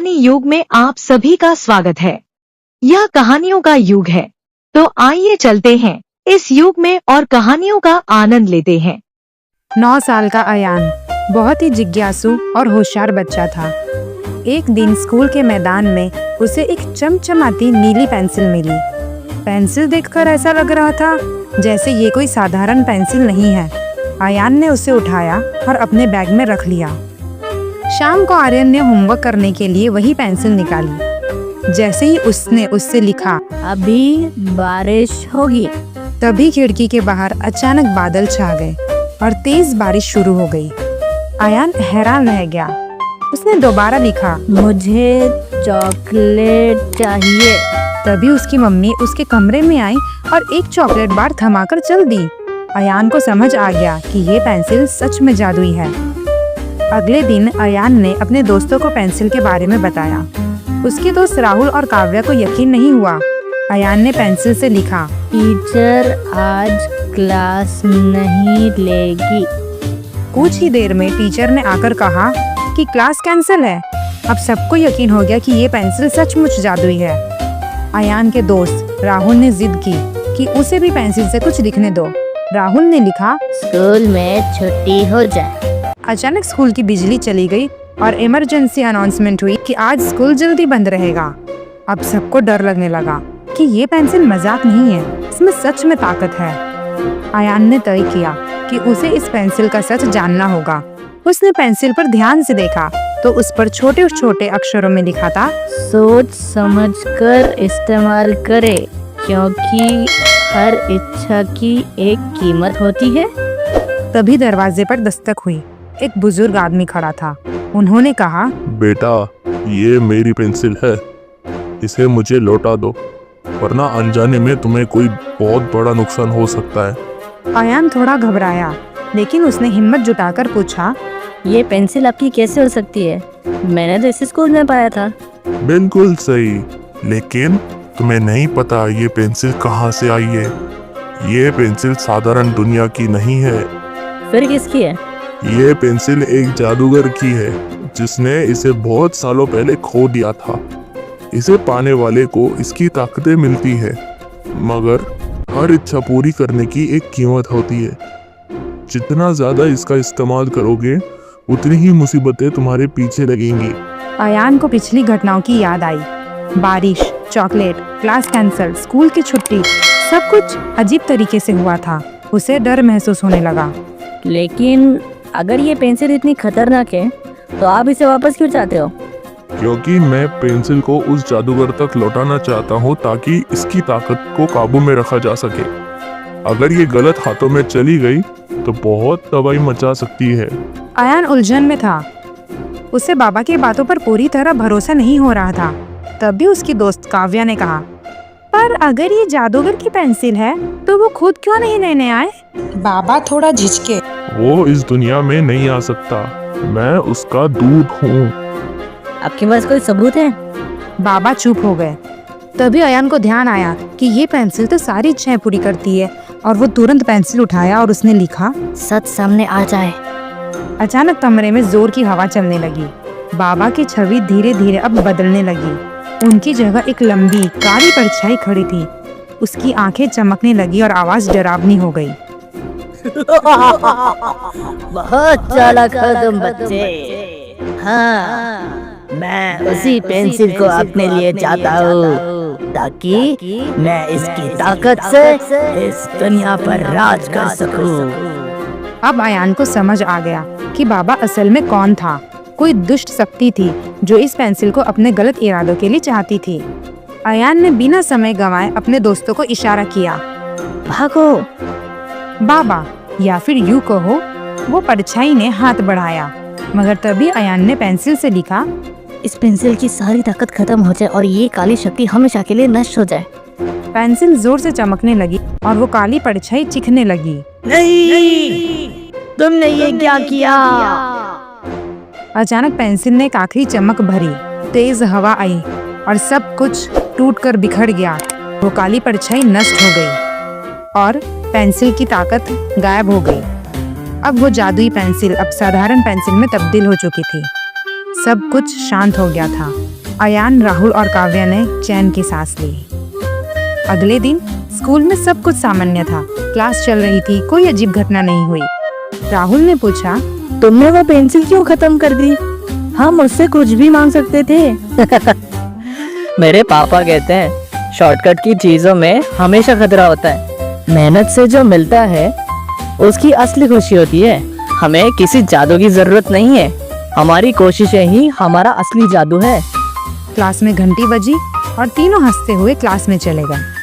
कहानी युग में आप सभी का स्वागत है। यह कहानियों का युग है, तो आइए चलते हैं इस युग में और कहानियों का आनंद लेते हैं। 9 साल का अयान बहुत ही जिज्ञासु और होशियार बच्चा था। एक दिन स्कूल के मैदान में उसे एक चमचमाती नीली पेंसिल मिली। पेंसिल देखकर ऐसा लग रहा था जैसे ये कोई साधारण पेंसिल नहीं है। अयान ने उसे उठाया और अपने बैग में रख लिया। शाम को आर्यन ने होमवर्क करने के लिए वही पेंसिल निकाली। जैसे ही उसने उससे लिखा, अभी बारिश होगी, तभी खिड़की के बाहर अचानक बादल छा गए और तेज बारिश शुरू हो गई। अयान हैरान रह गया। उसने दोबारा लिखा, मुझे चॉकलेट चाहिए। तभी उसकी मम्मी उसके कमरे में आई और एक चॉकलेट बार थमाकर चल दी। अयान को समझ आ गया कि ये पेंसिल सच में जादुई है। अगले दिन अयान ने अपने दोस्तों को पेंसिल के बारे में बताया। उसके दोस्त राहुल और काव्या को यकीन नहीं हुआ। अयान ने पेंसिल से लिखा, टीचर आज क्लास नहीं लेगी। कुछ ही देर में टीचर ने आकर कहा कि क्लास कैंसिल है। अब सबको यकीन हो गया कि ये पेंसिल सचमुच जादुई है। अयान के दोस्त राहुल ने जिद की कि उसे भी पेंसिल से कुछ लिखने दो। राहुल ने लिखा, स्कूल में छुट्टी हो जाए। अचानक स्कूल की बिजली चली गई और इमरजेंसी अनाउंसमेंट हुई कि आज स्कूल जल्दी बंद रहेगा। अब सबको डर लगने लगा कि ये पेंसिल मजाक नहीं है, इसमें सच में ताकत है। अयान ने तय किया कि उसे इस पेंसिल का सच जानना होगा। उसने पेंसिल पर ध्यान से देखा तो उस पर छोटे छोटे अक्षरों में लिखा था, सोच समझकर इस्तेमाल करे, क्योंकि हर इच्छा की एक कीमत होती है। तभी दरवाजे पर दस्तक हुई। एक बुजुर्ग आदमी खड़ा था। उन्होंने कहा, बेटा, ये मेरी पेंसिल है, इसे मुझे लौटा दो, वरना अनजाने में तुम्हें कोई बहुत बड़ा नुकसान हो सकता है। अयान थोड़ा घबराया, लेकिन उसने हिम्मत जुटाकर पूछा, ये पेंसिल आपकी कैसे हो सकती है? मैंने तो इसे स्कूल में पाया था। बिल्कुल सही, लेकिन तुम्हें नहीं पता ये पेंसिल कहाँ से आई है। ये पेंसिल साधारण दुनिया की नहीं है। फिर किसकी है? ये पेंसिल एक जादूगर की है, जिसने इसे बहुत सालों पहले खो दिया था। इसे पाने वाले को इसकी ताकतें मिलती है, मगर हर इच्छा पूरी करने की एक कीमत होती है। जितना ज्यादा इसका इस्तेमाल करोगे, उतनी ही मुसीबतें तुम्हारे पीछे लगेंगी। अयान को पिछली घटनाओं की याद आई। बारिश, चॉकलेट, क्लास कैंसल, स्कूल की छुट्टी, सब कुछ अजीब तरीके से हुआ था। उसे डर महसूस होने लगा। लेकिन अगर ये पेंसिल इतनी खतरनाक है, तो आप इसे वापस क्यों चाहते हो? क्योंकि मैं पेंसिल को उस जादूगर तक लौटाना चाहता हूँ, ताकि इसकी ताकत को काबू में रखा जा सके। अगर ये गलत हाथों में चली गई तो बहुत तबाही मचा सकती है। अयान उलझन में था। उसे बाबा की बातों पर पूरी तरह भरोसा नहीं हो रहा था। तभी उसकी दोस्त काव्या ने कहा, पर अगर ये जादूगर की पेंसिल है तो वो खुद क्यों नहीं लेने आए? बाबा थोड़ा झिझके। वो इस दुनिया में नहीं आ सकता, मैं उसका दूत हूँ। आपके पास कोई सबूत है? बाबा चुप हो गए। तभी अयान को ध्यान आया कि ये पेंसिल तो सारी इच्छाएं पूरी करती है, और वो तुरंत पेंसिल उठाया और उसने लिखा, सच सामने आ जाए। अचानक कमरे में जोर की हवा चलने लगी। बाबा की छवि धीरे धीरे अब बदलने लगी। उनकी जगह एक लंबी काली परछाई खड़ी थी। उसकी आंखें चमकने लगी और आवाज डरावनी हो गई। बहुत चालाक हो तुम बच्चे। हाँ, मैं उसी पेंसिल को अपने लिए चाहता हूँ, ताकि मैं इसकी ताकत से इस दुनिया पर राज कर सकूं। अब अयान को समझ आ गया कि बाबा असल में कौन था। कोई दुष्ट शक्ति थी जो इस पेंसिल को अपने गलत इरादों के लिए चाहती थी। अयान ने बिना समय गंवाए अपने दोस्तों को इशारा किया, भागो। बाबा, या फिर यूं कहो, वो परछाई ने हाथ बढ़ाया, मगर तभी अयान ने पेंसिल से लिखा, इस पेंसिल की सारी ताकत खत्म हो जाए और ये काली शक्ति हमेशा के लिए नष्ट हो जाए। पेंसिल जोर से चमकने लगी और वो काली परछाई चिखने लगी। नहीं, तुमने ये क्या किया? अचानक पेंसिल ने एक आखिरी चमक भरी। तेज हवा आई और सब कुछ टूटकर बिखर गया। वो काली परछाई नष्ट हो गई और पेंसिल की ताकत गायब हो गई। अब वो जादुई पेंसिल अब साधारण पेंसिल में तब्दील हो चुकी थी। सब कुछ शांत हो गया था। अयान, राहुल और काव्या ने चैन की सांस ली। अगले दिन स्कूल में सब कुछ सामान्य था। क्लास चल रही थी, कोई अजीब घटना नहीं हुई। राहुल ने पूछा, तुमने वो पेंसिल क्यों खत्म कर दी? हम उससे कुछ भी मांग सकते थे। मेरे पापा कहते हैं शॉर्टकट की चीजों में हमेशा खतरा होता है। मेहनत से जो मिलता है उसकी असली खुशी होती है। हमें किसी जादू की जरूरत नहीं है, हमारी कोशिशें ही हमारा असली जादू है। क्लास में घंटी बजी और तीनों हंसते हुए क्लास में चले गए।